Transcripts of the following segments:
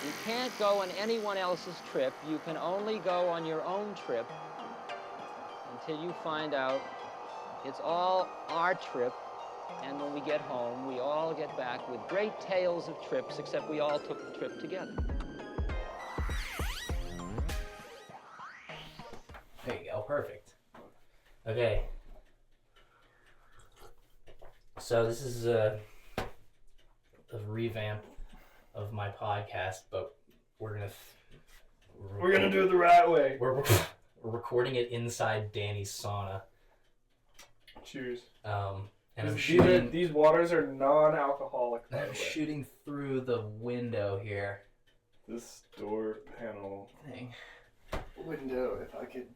You can't go on anyone else's trip. You can only go on your own trip until you find out it's all our trip. And when we get home, we all get back with great tales of trips, except we all took the trip together. There you go, perfect. Okay. So this is a revamp of my podcast, but we're gonna do it the right way. We're recording it inside Dany's sauna. Cheers. And I'm shooting. These waters are non-alcoholic. By the way. I'm shooting through the window here. This door panel Thing. window. If I could,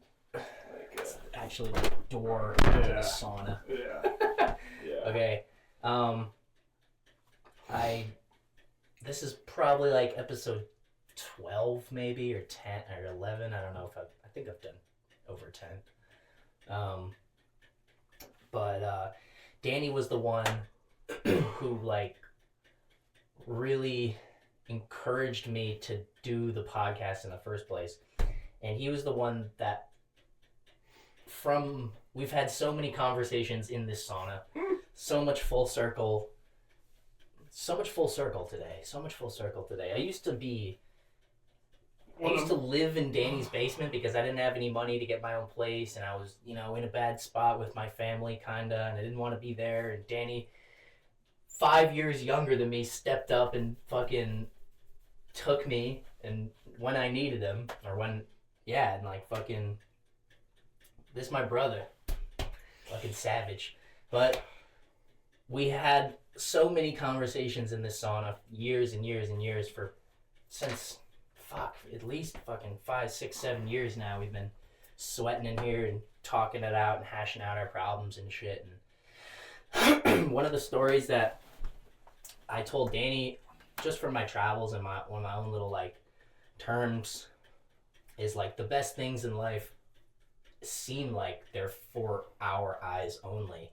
It's actually the door to the sauna. Yeah. Yeah. Okay. This is probably like episode 12 maybe, or 10 or 11. I don't know if I think I've done over 10. But Dany was the one who like really encouraged me to do the podcast in the first place. And he was the one that we've had so many conversations in this sauna, so much full circle today. I used to live in Dany's basement because I didn't have any money to get my own place, and I was, in a bad spot with my family, kinda, and I didn't want to be there. And Dany, 5 years younger than me, stepped up and fucking took me, and when I needed him, and like fucking, this is my brother, fucking savage. But we had so many conversations in this sauna, years and years and years, since at least fucking 5, 6, 7 years now. We've been sweating in here and talking it out and hashing out our problems and shit. And one of the stories that I told Dany, just from my travels and my own little like terms, is like the best things in life seem like they're for our eyes only,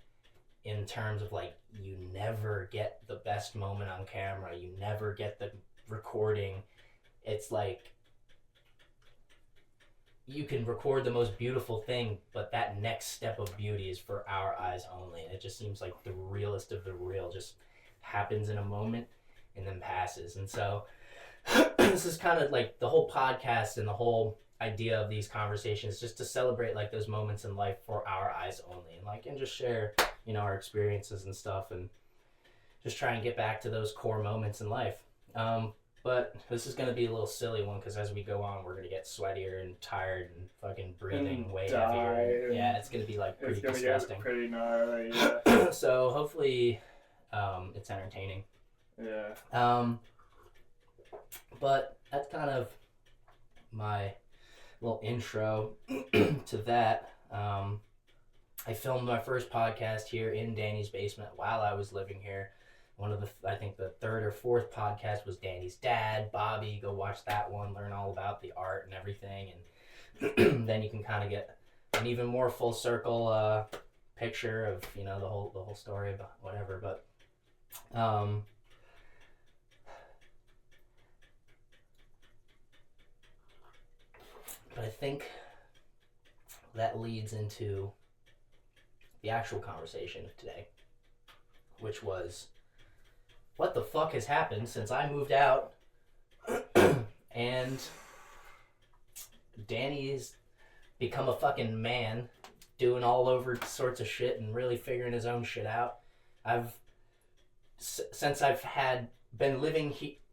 in terms of like, you never get the best moment on camera, you never get the recording. It's like, you can record the most beautiful thing, but that next step of beauty is for our eyes only. And it just seems like the realest of the real just happens in a moment and then passes. And so this is kind of like the whole podcast and the whole idea of these conversations, just to celebrate like those moments in life for our eyes only, and just share, our experiences and stuff, and just try and get back to those core moments in life. But this is going to be a little silly one, because as we go on, we're going to get sweatier and tired and fucking breathing way heavier. Yeah, it's going to be like pretty disgusting. It's going to get pretty gnarly, yeah. So hopefully it's entertaining. Yeah. But that's kind of my little intro to that. I filmed my first podcast here in Dany's basement while I was living here. I think the third or fourth podcast was Dany's dad, Bobby. Go watch that one, learn all about the art and everything, and then you can kind of get an even more full circle picture of the whole story about whatever. But I think that leads into the actual conversation of today, which was, what the fuck has happened since I moved out and Dany's become a fucking man, doing all over sorts of shit and really figuring his own shit out. Since I've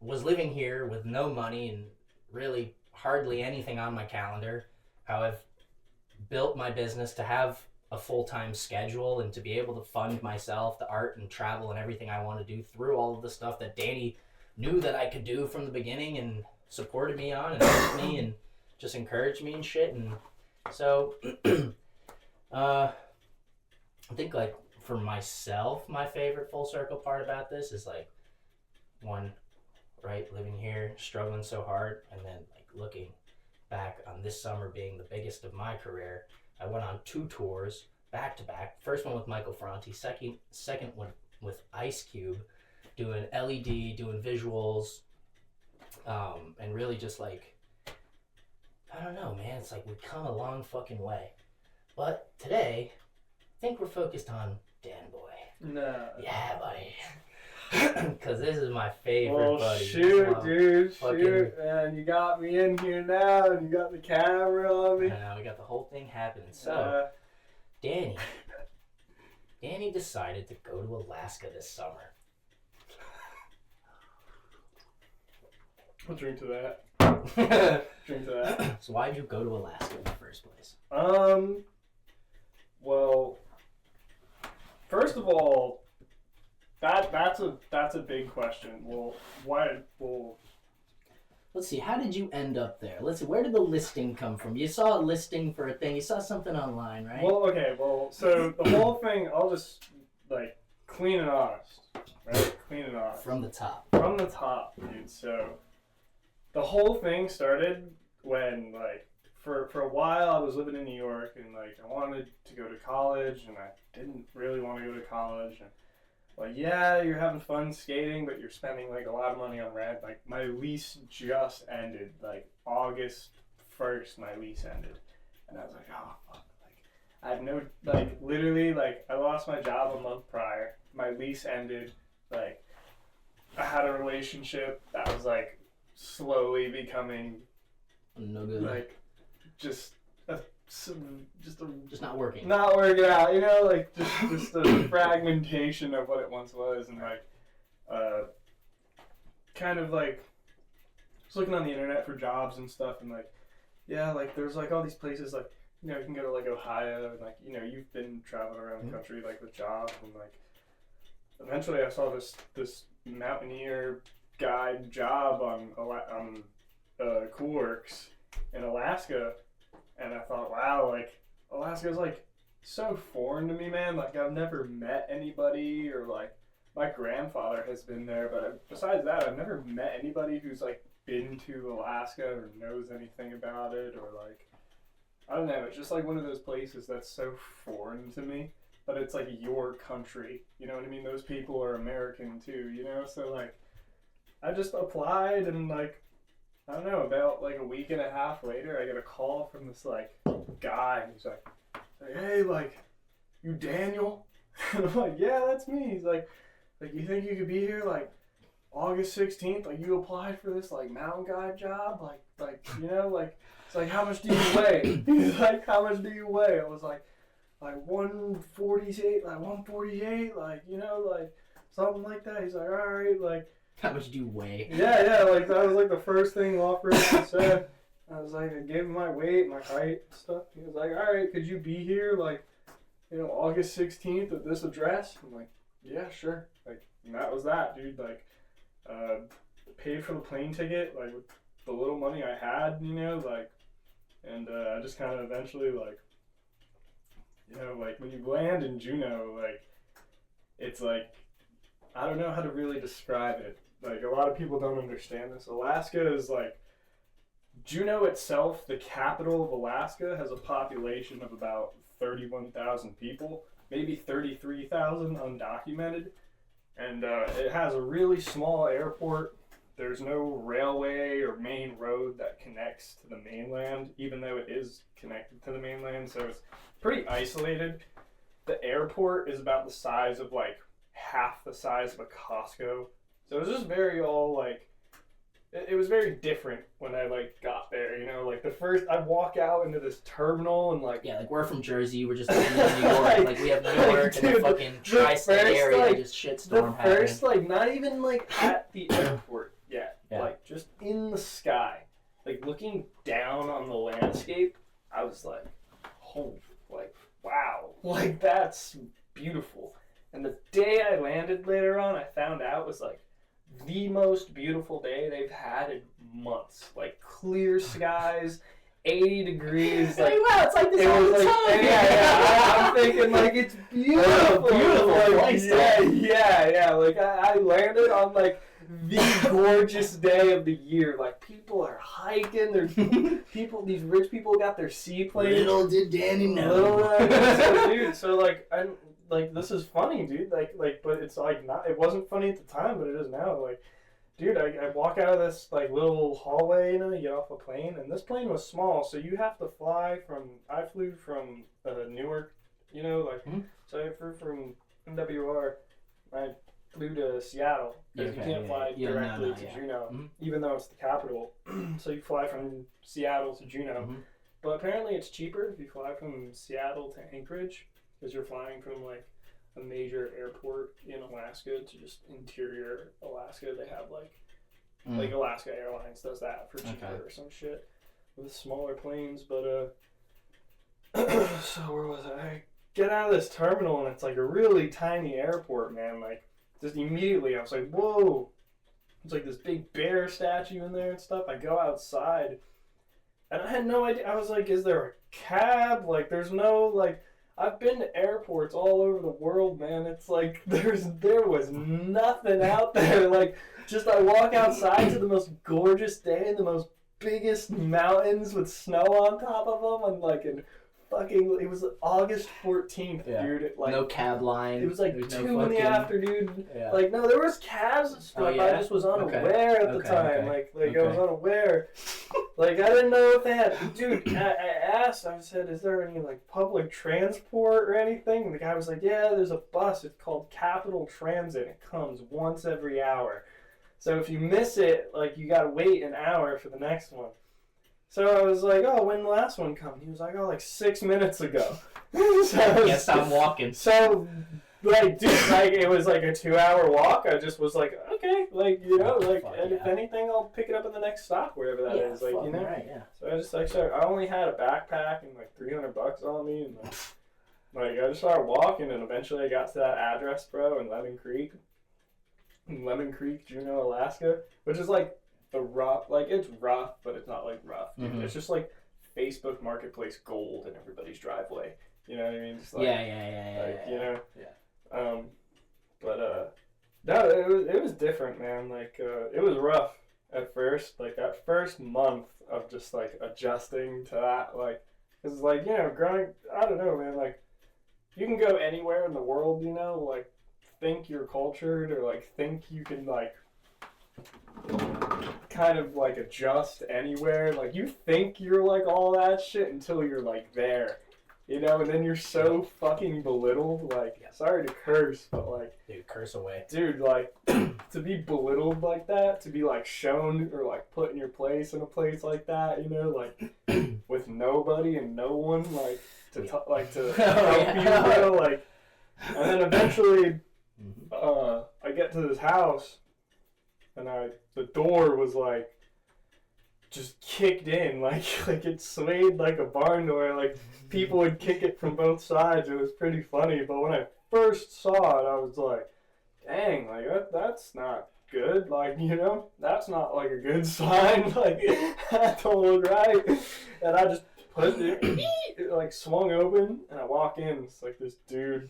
was living here with no money and really hardly anything on my calendar, how I've built my business to have a full-time schedule and to be able to fund myself, the art and travel and everything I want to do through all of the stuff that Dany knew that I could do from the beginning and supported me on and helped me and just encouraged me and shit. And so I think like for myself, my favorite full circle part about this is like, one, right, living here, struggling so hard, and then like looking back on this summer being the biggest of my career. I went on 2 tours back to back. First one with Michael Franti, second one with Ice Cube, doing LED, doing visuals, and really just like, I don't know, man. It's like we've come a long fucking way. But today, I think we're focused on Dan Boy. No. Yeah, buddy. Because this is my favorite buddy. Shoot, dude. Fucking... Shoot, man. You got me in here now, and you got the camera on me. Yeah, we got the whole thing happening. So, Dany decided to go to Alaska this summer. I'll drink to that. Drink to that. So why'd you go to Alaska in the first place? Well, first of all, that's a big question. Well, why? Well, let's see. How did you end up there? Let's see. Where did the listing come from? You saw a listing for a thing. You saw something online, right? Well, okay. Well, so the whole thing, I'll just like clean and honest, right? Clean and honest. From the top. From the top, dude. So the whole thing started when like for a while I was living in New York and like I wanted to go to college and I didn't really want to go to college and like yeah, you're having fun skating but you're spending like a lot of money on rent. Like my lease just ended, like August 1st my lease ended. And I was like, oh fuck, like I have no like literally like I lost my job a month prior. My lease ended, like I had a relationship that was like slowly becoming no good. Like just not working. Not working out, you know, like just a fragmentation of what it once was, and like kind of like just looking on the internet for jobs and stuff, and like yeah, like there's like all these places like you know you can go to like Ohio and like you know you've been traveling around the country like with jobs and like eventually I saw this mountaineer guide job on Cool Works in Alaska, and I thought, wow, like Alaska's like so foreign to me, man. Like I've never met anybody, or like my grandfather has been there, but besides that, I've never met anybody who's like been to Alaska or knows anything about it, or like I don't know. It's just like one of those places that's so foreign to me, but it's like your country. You know what I mean? Those people are American too, you know. So like I just applied and like I don't know, about like a week and a half later I get a call from this like guy. He's like, hey, like you Daniel? And I'm like, yeah, that's me. He's like you think you could be here like August 16th? Like you applied for this like mountain guide job? Like you know, like it's like how much do you weigh? He's like, how much do you weigh? I was like 148, like 148, like you know, like something like that. He's like, all right, like how much do you weigh? Yeah, like that was like the first thing the operator said. I was like, I gave him my weight, my height, and stuff. He was like, all right, could you be here like, you know, August 16th at this address? I'm like, yeah, sure. Like, and that was that, dude. Like, paid for the plane ticket, like with the little money I had, you know, like, and I just kind of eventually like, you know, like when you land in Juneau, like, it's like, I don't know how to really describe it. Like, a lot of people don't understand this. Alaska is like, Juneau itself, the capital of Alaska, has a population of about 31,000 people, maybe 33,000 undocumented. And it has a really small airport. There's no railway or main road that connects to the mainland, even though it is connected to the mainland. So it's pretty isolated. The airport is about the size of like half the size of a Costco. So it was just very all like, it was very different when I like got there, you know, like the first, I walk out into this terminal and like. Yeah, like we're from Jersey, we're just in New York, like we have New York and the fucking tri-state area, like, just shitstorm happening. The first, like not even like at the airport yet, yeah. Like just in the sky, like looking down on the landscape, I was like, oh, like wow, like that's beautiful. And the day I landed later on, I found out was like the most beautiful day they've had in months. Like clear skies, 80 degrees. Like, hey, wow, it's like this all the time. Yeah. I'm thinking like it's beautiful. Beautiful place. Yeah. Like I landed on like the gorgeous day of the year. Like people are hiking. There's people. These rich people got their seaplanes. Little did Dany know. So, dude. So like I'm. Like this is funny, dude. Like, but it's like not. It wasn't funny at the time, but it is now. Like, dude, I walk out of this like little hallway, you get off a plane, and this plane was small, so you have to fly I flew from Newark, so I flew from MWR, I flew to Seattle, because you can't fly directly to Juneau, even though it's the capital, so you fly from Seattle to Juneau, but apparently it's cheaper if you fly from Seattle to Anchorage, because you're flying from like a major airport in Alaska to just interior Alaska. They have like Alaska Airlines does that for cheaper or some shit with smaller planes. But so where was I get out of this terminal and it's like a really tiny airport, man. Like just immediately I was like, whoa, it's like this big bear statue in there and stuff. I go outside and I had no idea. I was like, is there a cab? Like there's no like, I've been to airports all over the world, man. It's like there was nothing out there. Like just I walk outside to the most gorgeous day in the most biggest mountains with snow on top of them, and like it was August 14th, dude. Like no cab line. It was like 2 in the afternoon. Yeah. Like no, there was cabs and stuff. I just was unaware at the time. Like I was unaware. Like I didn't know if they had. Dude, I asked. I said, "Is there any like public transport or anything?" And the guy was like, "Yeah, there's a bus. It's called Capital Transit. It comes once every hour. So if you miss it, like you gotta wait an hour for the next one." So I was like, "Oh, when did the last one come?" He was like, "Oh, like 6 minutes ago." So guess I'm walking. So, like, dude, like it was like a 2-hour walk. I just was like, okay, like if anything, I'll pick it up at the next stop, wherever that is. Like, Right, yeah. So I just like started. I only had a backpack and like $300 on me, and like I just started walking, and eventually I got to that address, bro, in Lemon Creek, Juneau, Alaska, which is like the rough. Like it's rough, but it's not like rough. Dude. It's just like Facebook Marketplace gold in everybody's driveway. You know what I mean? Just like, But no, it was different, man. Like it was rough at first. Like that first month of just like adjusting to that, like, cause like growing. I don't know, man. Like you can go anywhere in the world, like think you're cultured or like think you can like kind of like adjust anywhere. Like you think you're like all that shit until you're like there. And then you're so fucking belittled, like, sorry to curse, but like... Dude, curse away. Dude, like, to be belittled like that, to be like shown or like put in your place in a place like that, like, with nobody and no one, like, to help you, like, and then eventually, I get to this house, and the door was like, just kicked in, like it swayed like a barn door, like people would kick it from both sides. It was pretty funny, but when I first saw it, I was like, dang, like that's not good, like, that's not like a good sign, like that don't look right. And I just put it like swung open, and I walk in, it's like this dude,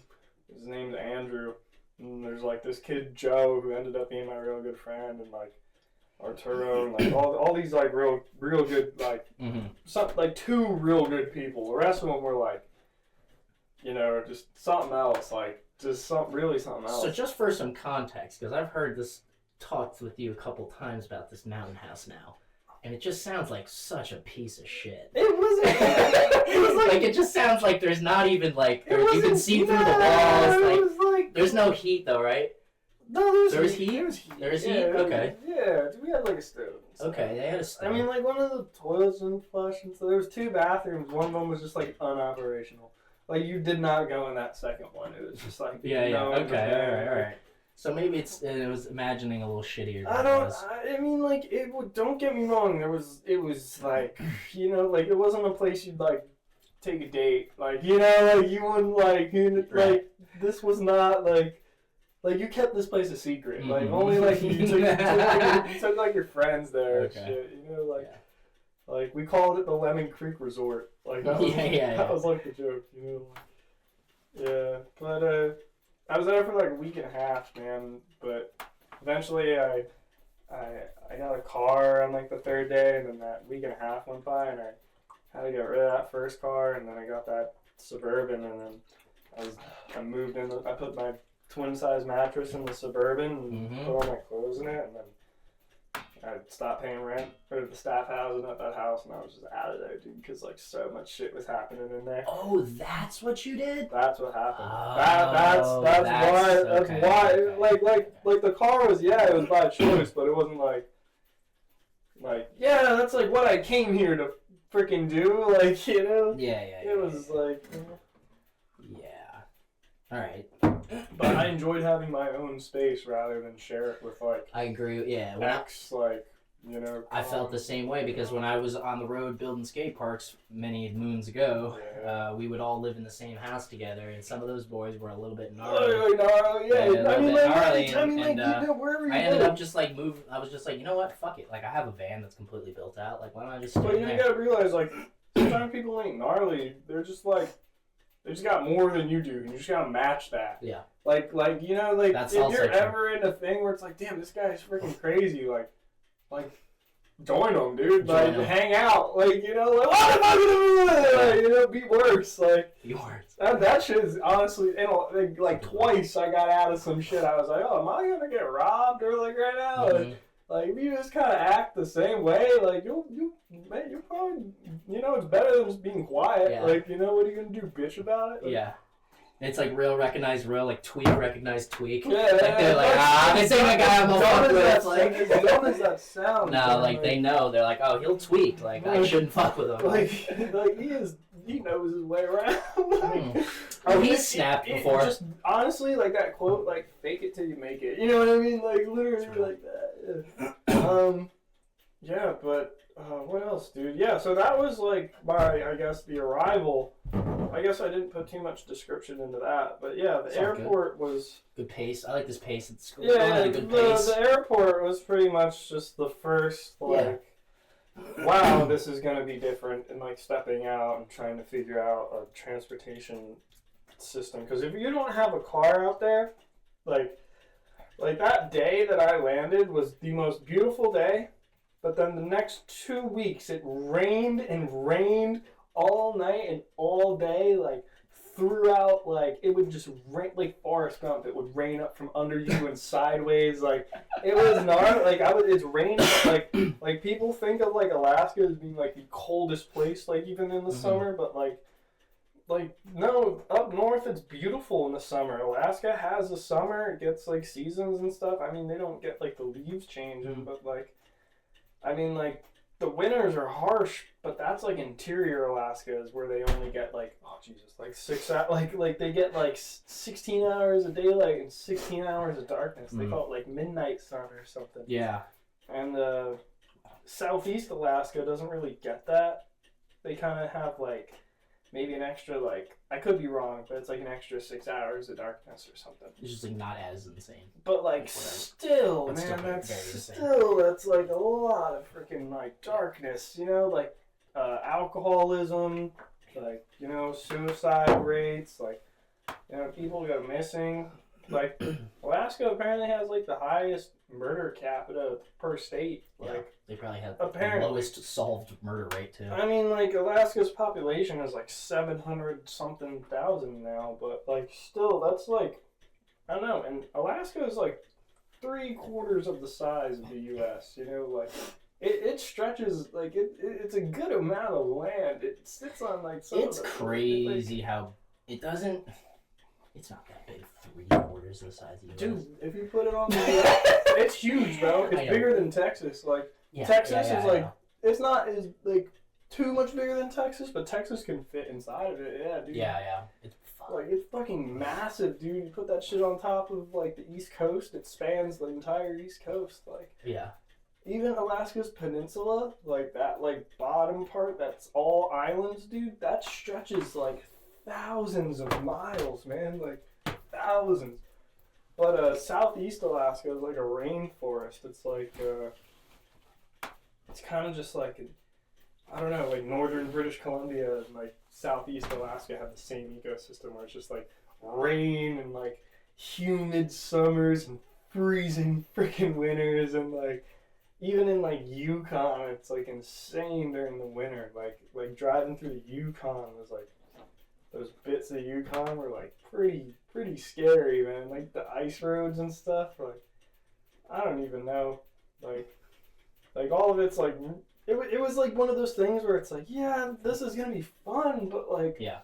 his name's Andrew, and there's like this kid Joe who ended up being my real good friend, and like Arturo, and like all these like real good, like some like 2 real good people. The rest of them were like, just something else, like just something else. So just for some context, because I've heard this talked with you a couple times about this mountain house now, and it just sounds like such a piece of shit. It was like it just sounds like there's not even like you can see through the walls. Like there's no heat though, right? No, there's heat. There's heat. Okay. Yeah, we had like a stove. Okay, they had a stove. I mean, like one of the toilets didn't flush, and so there was 2 bathrooms. One of them was just like unoperational. Like you did not go in that second one. It was just like Okay, all right. So maybe it was imagining a little shittier. I mean, like don't get me wrong. It was like like it wasn't a place you'd like take a date. Like like you wouldn't like like this was not like. Like, you kept this place a secret. Like, only, like, you took like, your friends there and shit. Like, we called it the Lemon Creek Resort. Like, that was like, the joke, Yeah, but, I was there for, like, a week and a half, man. But, eventually, I got a car on, like, the 3rd day, and then that week and a half went by, and I had to get rid of that first car, and then I got that Suburban, and then I moved in, I put my twin-size mattress in the Suburban and put all my clothes in it, and then I stopped paying rent for the staff housing at that house, and I was just out of there, dude, because like so much shit was happening in there. Oh, that's what you did? That's what happened. Oh, That's why. Like the car was, it was by choice, but it wasn't like that's like what I came here to freaking do, like, you know. Yeah. It was like. Yeah. All right. But I enjoyed having my own space rather than share it with like. I agree. Yeah. I felt the same way because when I was on the road building skate parks many moons ago, we would all live in the same house together, and some of those boys were a little bit gnarly. I ended up just like moving. I was just like, you know what? Fuck it. Like, I have a van that's completely built out. Like, why don't I just stay But there? you gotta realize, like, sometimes people ain't gnarly. They're just like, they just got more than you do, and you just gotta match that. Yeah. Like you know, like That's if also you're true. ever in a thing where it's like, damn, this guy's freaking crazy, like. Join them, dude. Like, hang out. Like, you know, like, what am I gonna do? You know, be worse. Like, that shit is honestly, like twice I got out of some shit. I was like, oh, am I gonna get robbed or like right now? Mm-hmm. Like, if you just kind of act the same way, like, you'll probably, you know, it's better than just being quiet. Yeah. Like, you know, what are you gonna do, bitch about it? Like, Yeah. It's like real recognize real, like tweak recognize tweak. Yeah, like they're like, this ain't a guy I'm gonna fuck with. It's like, as dumb as that sounds. no, like they know. They're like, oh, he'll tweak. Like, I shouldn't fuck with him. Like he knows his way around. Oh, he's snapped before. Just honestly, like that quote, like fake it till you make it. You know what I mean? Like literally like that. Yeah, but what else, dude? Yeah, so that was like I guess the arrival. I guess I didn't put too much description into that, but yeah, the airport was good pace. I like this pace at school. Yeah, Good pace. The airport was pretty much just the first wow, this is gonna be different, and like stepping out and trying to figure out a transportation system. Because if you don't have a car out there, like that day that I landed was the most beautiful day, but then the next 2 weeks it rained and rained all night and all day, like throughout, like it would just rain like Forrest Gump. It would rain up from under you and sideways, like it was not like it's raining like people think of like Alaska as being like the coldest place, like even in the summer, but like no, up north it's beautiful in the summer. Alaska has a summer, it gets like seasons and stuff. I mean, they don't get like the leaves changing, but like I mean, like the winters are harsh, but that's like interior Alaska is where they only get like, oh Jesus, like 6 hours, like they get like 16 hours of daylight and 16 hours of darkness. They call it like midnight sun or something. Yeah. And southeast Alaska doesn't really get that. They kind of have like maybe an extra, like, I could be wrong, but it's like an extra 6 hours of darkness or something. It's just like not as insane. But like still, It's man, still that's like a lot of freaking like darkness, you know, like alcoholism, like, you know, suicide rates, like, you know, people go missing. Like Alaska apparently has like the highest murder capita per state. Yeah, like they probably have apparently the lowest solved murder rate too. I mean, like Alaska's population is like 700 something thousand now, but like still, that's like, I don't know. And Alaska is like 3/4 of the size of the U.S. You know, like it stretches like it's a good amount of land. It sits on like some. It's crazy how it doesn't. It's not that big. 3/4 of the size of the U.S. Dude, if you put it on the it's huge, bro. It's bigger than Texas. Like Texas is like it's not as like too much bigger than Texas, but Texas can fit inside of it. Yeah, dude. Yeah. It's like it's fucking massive, dude. You put that shit on top of like the East Coast, it spans the entire East Coast. Like even Alaska's peninsula, like that, like bottom part, that's all islands, dude. That stretches like thousands of miles, man. Like thousands. But southeast Alaska is like a rainforest. It's like it's kind of just like I don't know, like northern British Columbia and like southeast Alaska have the same ecosystem where it's just like rain and like humid summers and freezing freaking winters, and like even in like Yukon it's like insane during the winter. Like driving through the Yukon was like those bits of Yukon were like pretty scary, man. Like the ice roads and stuff. Like I don't even know. Like Like, all of it's, like, it was, like, one of those things where it's like, yeah, this is gonna be fun, but, like, Yeah.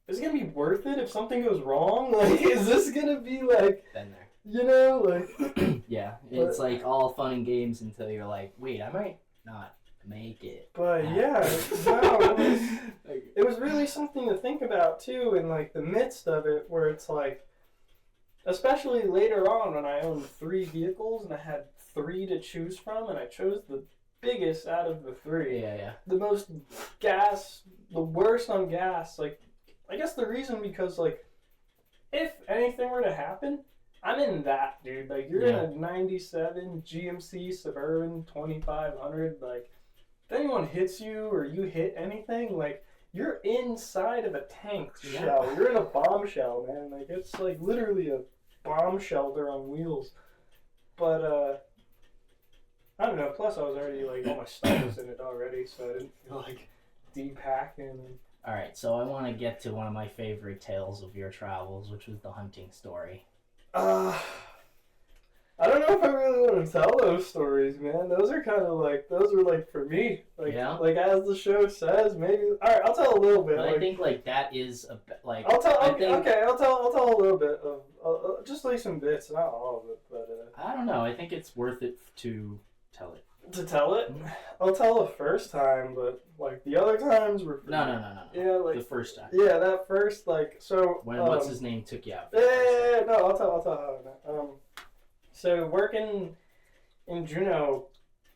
is it gonna be worth it if something goes wrong? Like, is this gonna be, like, Been there. you know, like... Yeah, it's like all fun and games until you're like, wait, I might not make it. But yeah, no, it was really something to think about too, in like the midst of it, where it's like, especially later on when I owned 3 vehicles and I had 3 to choose from, and I chose the biggest out of the 3. Yeah. The most gas, the worst on gas. Like, I guess the reason because like, if anything were to happen, I'm in that, dude. Like, you're in a 97 GMC Suburban 2500. Like, if anyone hits you or you hit anything, like, you're inside of a tank shell. You're in a bomb shell, man. Like, it's, like, literally a bomb shelter on wheels. But, I don't know. Plus, I was already, like, all my stuff was in it already, so I didn't feel like depacking. All right, so I want to get to one of my favorite tales of your travels, which was the hunting story. I don't know if I really want to tell those stories, man. Those are kind of like, those were like for me. Like, like as the show says, maybe. All right, I'll tell a little bit. But like, I think like that is like. I'll tell. I Okay, think, I'll tell a little bit of just like some bits, not all of it, but. I don't know. I think it's worth it to tell it. To tell it, I'll tell the first time, but like the other times were. No. Yeah, like the first time. Yeah, that first like so. When what's his name took you out? Yeah, no, I'll tell how it went. So working in Juneau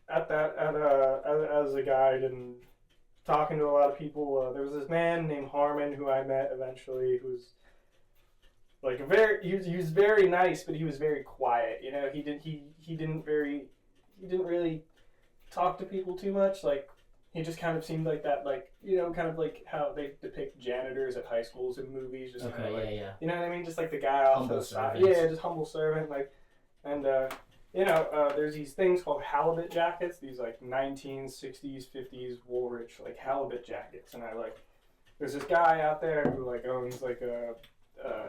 as a guide and talking to a lot of people, there was this man named Harmon who I met eventually, who's like he was very nice, but he was very quiet. You know, he didn't really talk to people too much. Like, he just kind of seemed like that, like, you know, kind of like how they depict janitors at high schools in movies. Just kind of like, you know what I mean? Just like the guy off to the side. Yeah, just humble servant. Like, and, you know, there's these things called halibut jackets, these like 1960s, 50s Woolrich, like halibut jackets. And there's this guy out there who like owns like a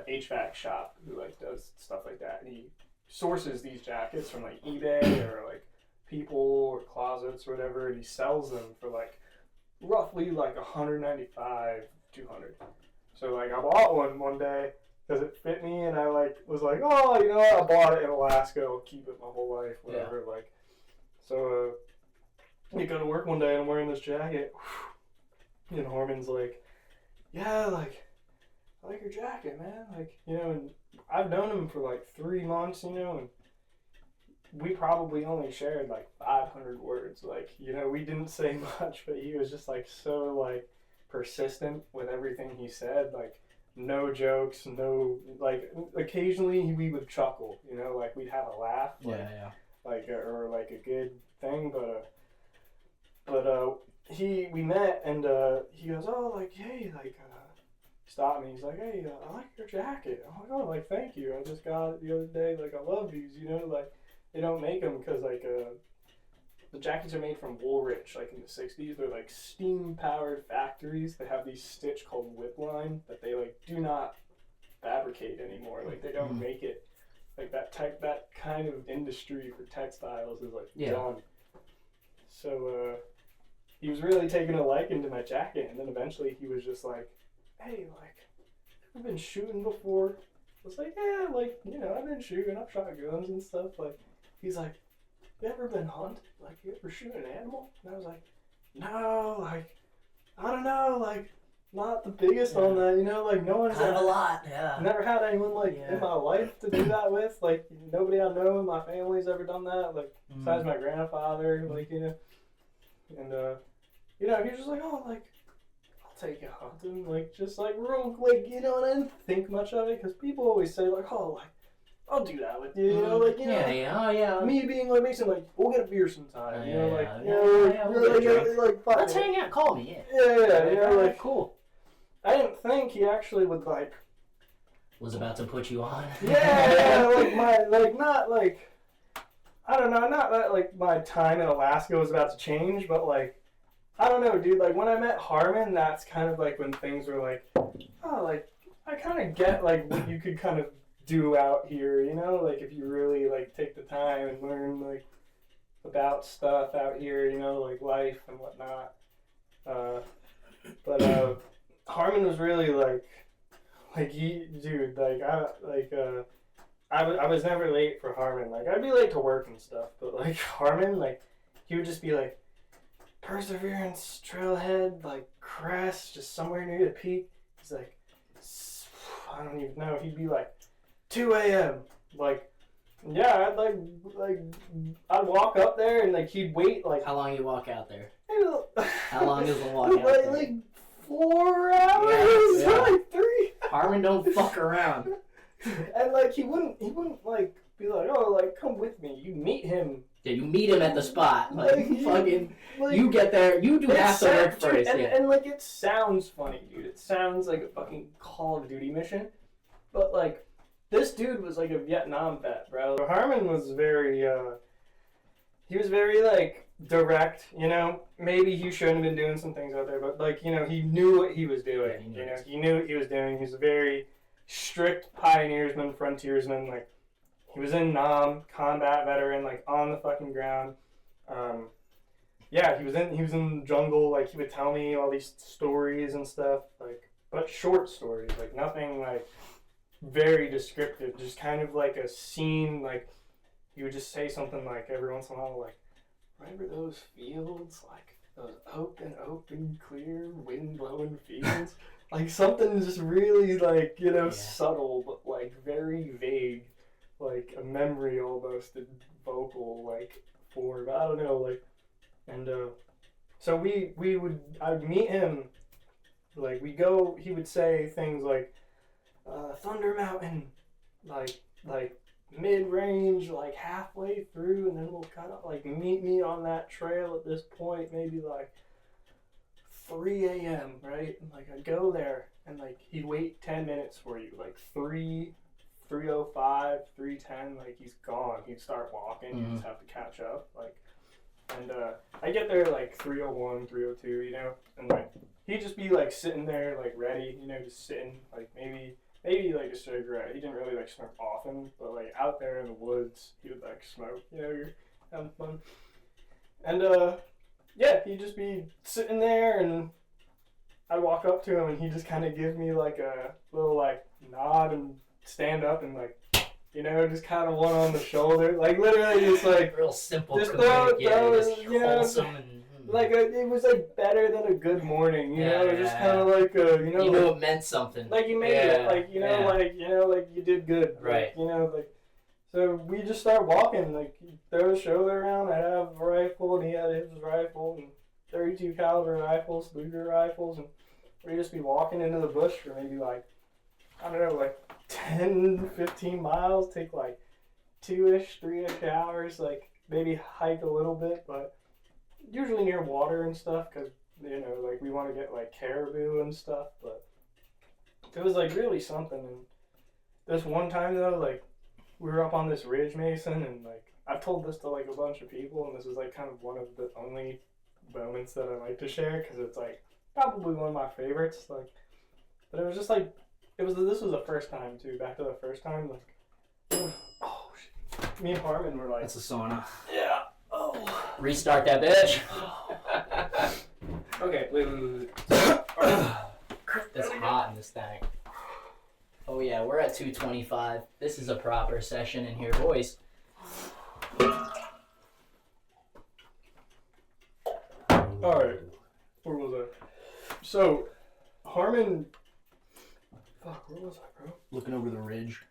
HVAC shop who like does stuff like that. And he sources these jackets from like eBay or like people or closets or whatever, and he sells them for like roughly like $195, $200. So like I bought one day because it fit me, and I like was like, oh, you know what? I bought it in Alaska. I'll keep it my whole life, whatever. Yeah. Like, so you go to work one day and I'm wearing this jacket, and Harmon's like, yeah, like I like your jacket, man. Like, you know, and I've known him for like 3 months, you know, and we probably only shared like 500 words. Like, you know, we didn't say much, but he was just like so like persistent with everything he said. Like, no jokes, no, like occasionally we would chuckle, you know, like we'd have a laugh, like, like or like a good thing, but we met and he goes, oh, like, hey, like, stopped me. He's like, hey, I like your jacket. I'm like, oh, like, thank you. I just got it the other day. Like, I love these, you know, like, they don't make them because, like, the jackets are made from Woolrich, like, in the 60s. They're, like, steam-powered factories. They have these stitch called whip line that they, like, do not fabricate anymore. Like, they don't make it. Like, that kind of industry for textiles is, like, done. So, he was really taking a liking to my jacket, and then eventually he was just like, hey, like, ever been shooting before? I was like, yeah, like, you know, I've been shooting. I've shot guns and stuff. Like, he's like, you ever been hunted? Like, you ever shoot an animal? And I was like, no, like, I don't know, like, not the biggest on that, you know, like, no one's kind of a lot, never had anyone, like, in my life to do that with. Like, nobody I know in my family's ever done that, like, besides my grandfather, like, you know. And, you know, he was just like, oh, like, take you hunting, like, just like real, like, you know, and I didn't think much of it because people always say, like, oh, like, I'll do that with you, you know, like, you know, me being like Mason, like, we'll get a beer sometime, you know, like, like, let's hang out, call me, yeah, you know, like, cool. I didn't think he actually would, like, was about to put you on. like, not, like, I don't know, not that, like, my time in Alaska was about to change, but, like, I don't know, dude, like, when I met Harmon, that's kind of, like, when things were, like, oh, like, I kind of get, like, what you could kind of do out here, you know, like, if you really, like, take the time and learn, like, about stuff out here, you know, like life and whatnot. But Harmon was really like he, dude, I was never late for Harmon. Like, I'd be late to work and stuff, but like Harmon, like, he would just be like, Perseverance, Trailhead, like Crest, just somewhere near the peak. He's like, I don't even know. He'd be like, 2 a.m. Like, yeah, I'd walk up there and like he'd wait like. How long you walk out there? How How long is the walk out there? Like 4 hours, Yeah. like 3. Harmon don't fuck around. And like he wouldn't like be like, oh, like come with me. You meet him. Yeah, you meet him at the spot. Like fucking, like, you get there. You do half the work first. And, Yeah. and like it sounds funny, dude. It sounds like a fucking Call of Duty mission, but like this dude was like a Vietnam vet, bro. Harmon was very he was very like direct, you know. Maybe he shouldn't have been doing some things out there, but like, you know, he knew what he was doing. Yeah, he knew what he was doing. He's a very strict pioneersman, frontiersman. Like, he was in Nam, combat veteran, like on the fucking ground. Yeah, he was in the jungle. Like, he would tell me all these stories and stuff, like, but short stories, like nothing like very descriptive. Just kind of like a scene. Like, he would just say something like every once in a while, like, remember those fields, like those open, clear, wind blowing fields. Like something just really like, you know, subtle, but like very vague, like a memory almost in vocal like form. I don't know, like, and so I'd meet him, like we go. He would say things like, Thunder Mountain, like mid range, like halfway through, and then we'll kind of like meet me on that trail at this point, maybe like 3 a.m., right? And like I'd go there and like he'd wait 10 minutes for you, like 3:05, 3:10, like he's gone. He'd start walking, you just have to catch up, like, and I get there like 3:01, 3:02, you know, and like he'd just be like sitting there like ready, you know, just sitting, like maybe like a cigarette. He didn't really like smoke often, but like out there in the woods he would like smoke, you know, you're having fun. And yeah, he'd just be sitting there, and I'd walk up to him, and he'd just kind of give me like a little like nod and stand up and like, you know, just kind of one on the shoulder, like literally just like real simple, just just you know, wholesome and like it was like better than a good morning, you know, just kind of like you know, you knew like, it meant something, like you made it, like, you know, like, you know, like you did good, right? Like, you know, like, so we just start walking, like he'd throw the shoulder around. I'd have a rifle, and he had his rifle, and 32 caliber rifles, Luger rifles, and we'd just be walking into the bush for maybe like, I don't know, like 10, 15 miles, take like 2-ish, 3-ish hours, like maybe hike a little bit, but usually near water and stuff, because, you know, like we want to get like caribou and stuff, but it was like really something. And this one time though, like we were up on this ridge, Mason, and like I've told this to like a bunch of people, and this is like kind of one of the only moments that I like to share, because it's like probably one of my favorites, like, but it was just like, this was the first time too, back to the first time, like, oh shit, me and Harmon were like, that's a sauna. Yeah. Oh. Restart that bitch. Okay, wait. It's hot in this thing. Oh yeah, we're at 2:25. This is a proper session in here, boys. Alright, where was I? So, Harmon, fuck, where was I, bro? Looking over the ridge.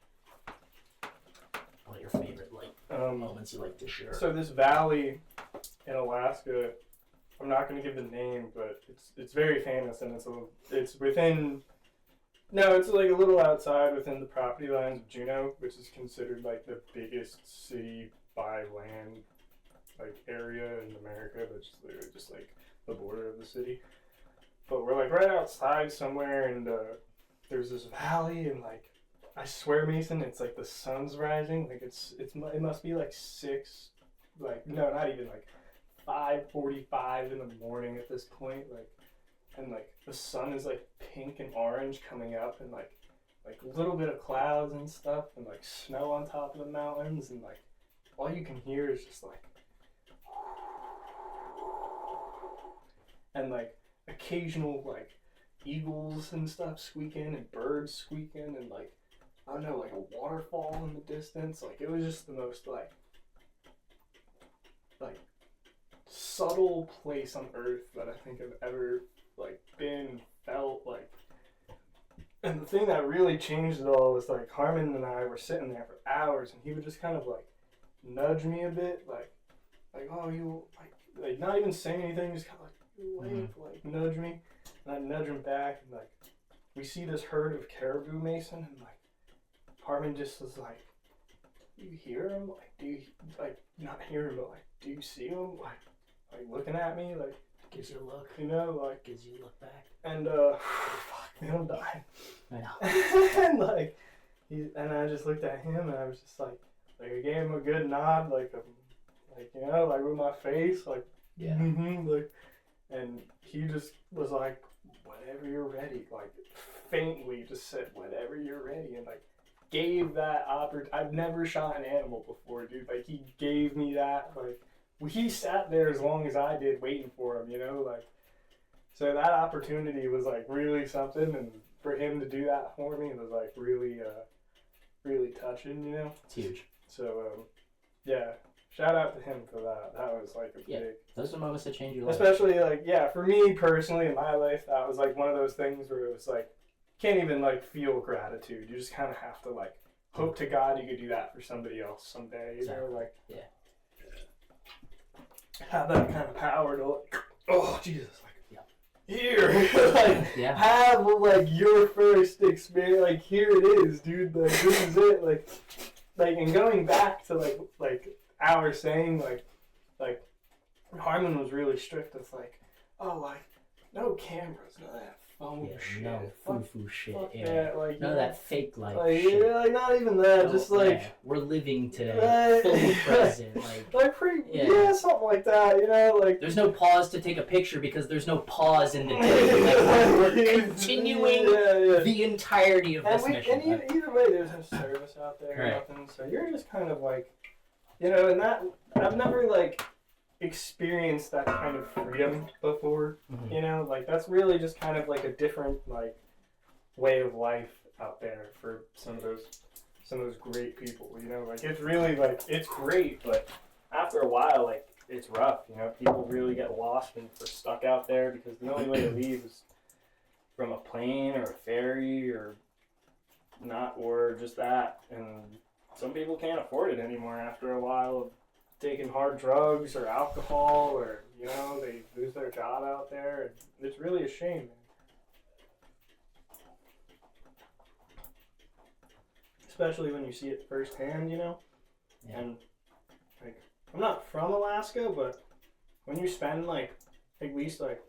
What are your favorite like moments you like to share? So this valley in Alaska, I'm not going to give the name, but it's very famous, and it's within, no, it's like a little outside within the property lines of Juneau, which is considered like the biggest city by land, like area in America, but just literally just like the border of the city. But we're like right outside somewhere, and there's this valley, and like, I swear, Mason, it's like the sun's rising. Like it must be like 6, like, no, not even, like 5:45 in the morning at this point. Like, and like the sun is like pink and orange coming up, and like a little bit of clouds and stuff, and like snow on top of the mountains, and like all you can hear is just like and like occasional like eagles and stuff squeaking and birds squeaking and like I don't know, like a waterfall in the distance. Like it was just the most like subtle place on earth that I think I've ever like been, felt like. And the thing that really changed it all was like Harmon and I were sitting there for hours and he would just kind of like nudge me a bit, like oh you like not even saying anything, just kind of like you wave, like nudge me, and I nudge him back, and like we see this herd of caribou mason, and like Harmon just was like, you hear him? Like do you like not hear him, but like do you see him? Like looking at me, like Gives you a look. you know, like Gives you a look back. and fuck, man, I'm dying. I know. And like and I just looked at him and I was just like I gave him a good nod, like you know, like with my face, like Yeah. like, and he just was like, whenever you're ready, like faintly just said whenever you're ready, and like gave that I've never shot an animal before, dude. Like he gave me that, like he sat there as long as I did waiting for him, you know, like so that opportunity was like really something, and for him to do that for me was like really really touching, you know. It's huge. So yeah, shout out to him for that. That was like a big. Those are moments that change your life. Especially like for me personally in my life, that was like one of those things where it was like can't even like feel gratitude. You just kind of have to like hope to God you could do that for somebody else someday. You know, like have that kind of power to like, oh Jesus, like here, like have like your first experience. Like here it is, dude. Like this is it. Like and going back to like our saying like Harmon was really strict with like, oh like no cameras, none of that phone shit. No foo-foo shit. That, like, none of that fake life like, shit. Yeah, like not even that, No, just like we're living today, fully present. Like something like that, you know, like there's no pause to take a picture because there's no pause in the day. Like, we're continuing the entirety of this mission. And either way, there's no service out there or nothing, so you're just kind of like, you know, and that I've never like experienced that kind of freedom before, you know, like that's really just kind of like a different like way of life out there for some of those great people, you know, like it's really like it's great, but after a while like it's rough, you know, people really get lost and are stuck out there because the only way to leave is from a plane or a ferry or not, or just that, and some people can't afford it anymore after a while of taking hard drugs or alcohol, or you know, they lose their job out there, and it's really a shame, man. Especially when you see it firsthand, you know. And like I'm not from Alaska, but when you spend like at least like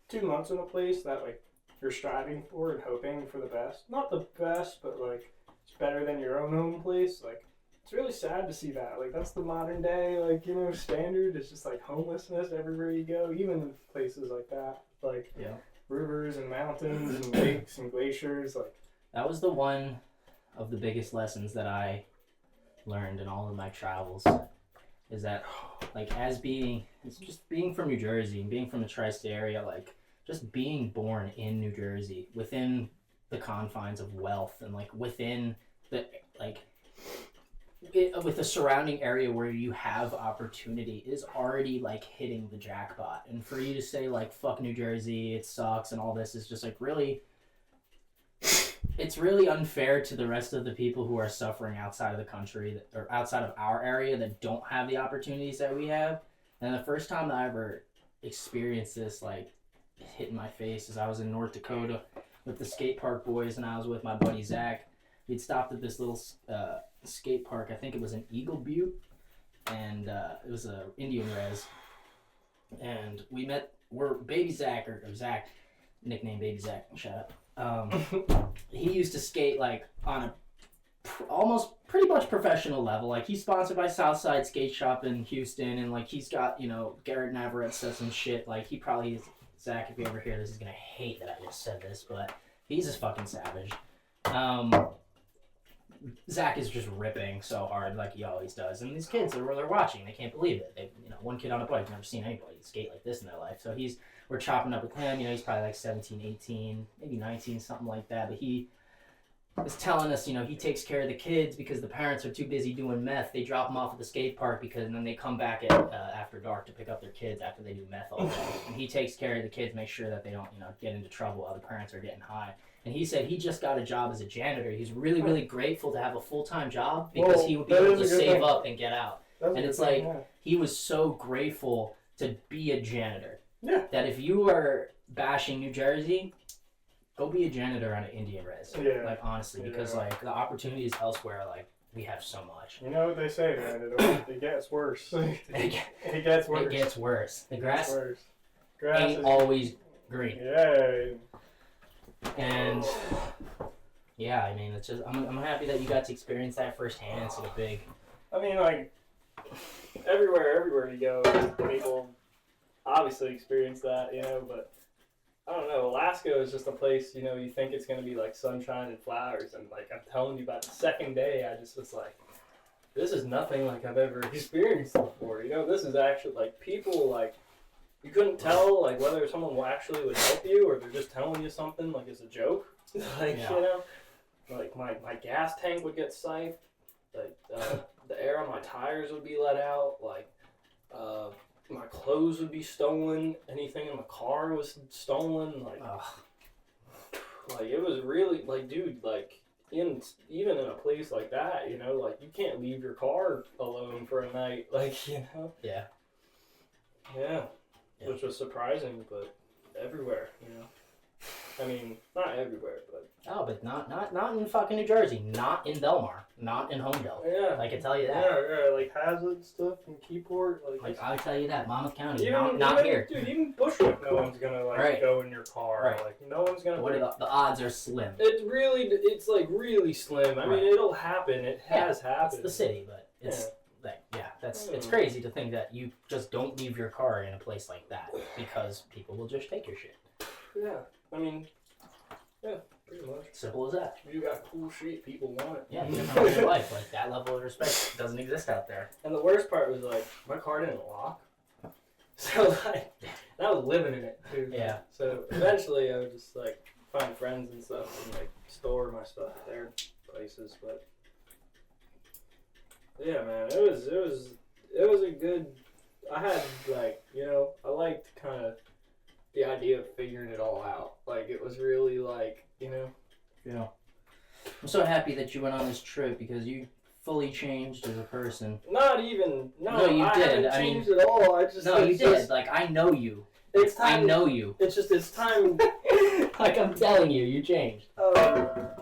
2 months in a place that like you're striving for and hoping for the best, not the best, but like it's better than your own home place, like it's really sad to see that. Like that's the modern day, like, you know, standard. It's just like homelessness everywhere you go, even in places like that, like rivers and mountains and lakes and glaciers. Like that was the one of the biggest lessons that I learned in all of my travels, is that like it's just being from New Jersey and being from the tri-state area, like just being born in New Jersey within the confines of wealth and like within the like with the surrounding area where you have opportunity is already like hitting the jackpot. And for you to say like fuck New Jersey, it sucks and all this is just like really, it's really unfair to the rest of the people who are suffering outside of the country or outside of our area that don't have the opportunities that we have. And the first time that I ever experienced this like hit in my face is I was in North Dakota with the skate park boys, and I was with my buddy Zach. We'd stopped at this little skate park. I think it was in Eagle Butte, and it was a Indian res. And we're Baby Zach, or Zach, nickname Baby Zach, shut up. He used to skate like on a almost pretty much professional level. Like he's sponsored by Southside Skate Shop in Houston, and like he's got, you know, Garrett Navarrete says some shit. Like he probably is, Zach, if you ever hear this, is gonna hate that I just said this, but he's just fucking savage. Zach is just ripping so hard like he always does, and these kids they're watching. They can't believe it. They, one kid on a bike, never seen anybody skate like this in their life. So we're chopping up with him. He's probably like 17, 18, maybe 19, something like that. But he was telling us, he takes care of the kids because the parents are too busy doing meth. They drop them off at the skate park and then they come back after dark to pick up their kids after they do meth all day. And he takes care of the kids, makes sure that they don't, get into trouble while the parents are getting high. And he said he just got a job as a janitor. He's really, really grateful to have a full-time job because he would be able to save up and get out. And it's like, he was so grateful to be a janitor. Yeah. That if you are bashing New Jersey, go be a janitor on an Indian res. Yeah. Like, honestly, because, like, the opportunities elsewhere, like, we have so much. You know what they say, man? It gets worse. It gets worse. It gets worse. The grass ain't ain't always green. Yeah. And, yeah, I mean, it's just, I'm happy that you got to experience that firsthand. It's like a big... I mean, like, everywhere you go, people obviously experience that, but I don't know, Alaska is just a place, you think it's going to be like sunshine and flowers, and like I'm telling you, about the second day, I just was like, this is nothing like I've ever experienced before, this is actually, like, people, like, you couldn't tell, like, whether someone actually would help you, or they're just telling you something, like, it's a joke, like, like, my gas tank would get siped, like, the air on my tires would be let out, like, my clothes would be stolen. Anything in my car was stolen. Like, like it was really like, dude. Like, even in a place like that, like you can't leave your car alone for a night. Like, Yeah. Yeah. Which was surprising, but everywhere, I mean, not everywhere, but. Oh, but not in fucking New Jersey. Not in Belmar. Not in Homedale. Yeah. I can tell you that. Yeah, like Hazlitt stuff in Keyport. Like I'll tell you that. Monmouth County. Even, not here. Dude, even Bushwick, no one's gonna, like, go in your car. Right. Like, no one's gonna. What are the odds are slim. It's like really slim. I mean, it'll happen. It has happened. It's the city, but it's it's crazy to think that you just don't leave your car in a place like that because people will just take your shit. Yeah, I mean, yeah, pretty much. Simple as that. You got cool shit, people want it. Yeah, you never know your life. Like, that level of respect doesn't exist out there. And the worst part was, like, my car didn't lock. So, like, and I was living in it, too. Yeah. So, eventually, I would just, like, find friends and stuff and, like, store my stuff at their places, but yeah, man, it was a good, I had, like, I liked kind of the idea of figuring it all out. Like, it was really, like, Yeah. I'm so happy that you went on this trip because you fully changed as a person. Not even, No, you I did. haven't changed at all. I just, no, you did. Like, I know you. It's time. I know you. It's time. Like, I'm telling you, you changed. But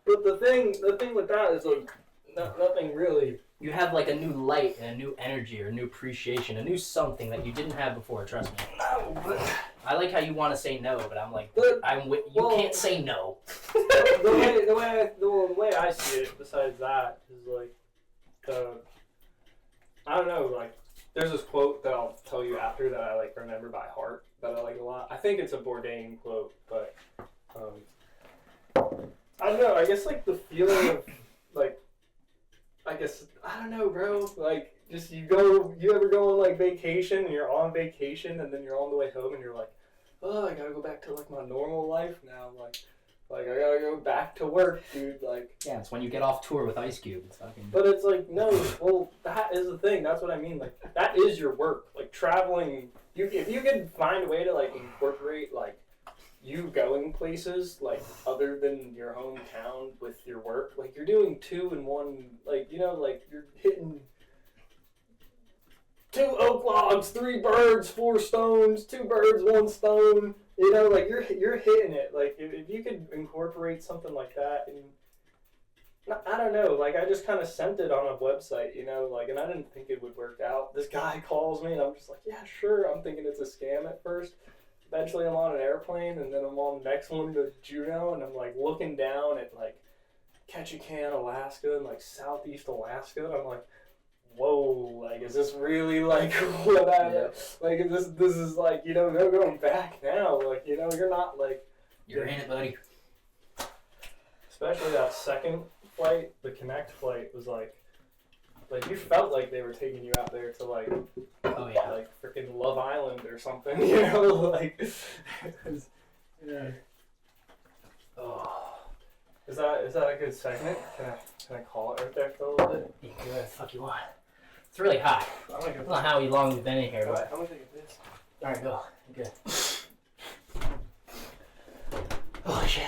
the thing with that is, like, nothing really. You have, like, a new light and a new energy or a new appreciation, a new something that you didn't have before, trust me. No, but I like how you want to say no, but I'm like, you can't say no. the way I see it, besides that, is like, I don't know, like, there's this quote that I'll tell you after that I, like, remember by heart that I like a lot. I think it's a Bourdain quote, but I don't know. I guess, like, the feeling of, like, I don't know, bro. Like, just you ever go on, like, vacation and you're on vacation and then you're on the way home and you're like, oh, I gotta go back to, like, my normal life now. Like I gotta go back to work, dude. Like, yeah, it's when you get off tour with Ice Cube. It's fucking. But it's like, no, well, that is the thing. That's what I mean. Like, that is your work. Like, traveling, if you can find a way to, like, incorporate, like, you going places, like, other than your hometown with your work, like, you're doing 2 in 1, like, like, you're hitting 2 oak logs, 3 birds, 4 stones, 2 birds, 1 stone, like, you're hitting it. Like, if you could incorporate something like that, and I don't know, like, I just kind of sent it on a website, like, and I didn't think it would work out. This guy calls me, and I'm just like, yeah, sure. I'm thinking it's a scam at first. Eventually, I'm on an airplane, and then I'm on the next one to Juneau, and I'm, like, looking down at, like, Ketchikan, Alaska, and, like, southeast Alaska, and I'm like, whoa, like, is this really, like, what like, this is, like, no going back now, like, you're not, like... You're in it, buddy. Especially that second flight, the Connect flight, was like you felt like they were taking you out there to like, Oh yeah. like freaking Love Island or something, you know, like. Yeah. Oh. Is that a good segment? Can I call it right there for a little bit? You can do whatever the fuck you want. It's really hot. I'm gonna I don't know how long we've been in here, but. I'm gonna take this. Alright, go. You're good. Oh shit.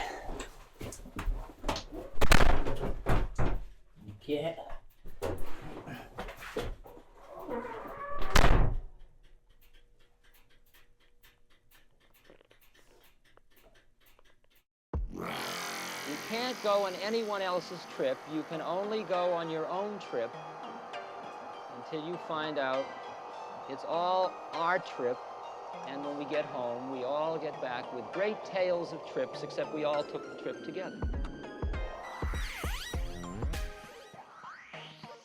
Get. You can't go on anyone else's trip. You can only go on your own trip until you find out it's all our trip. And when we get home, we all get back with great tales of trips, except we all took the trip together.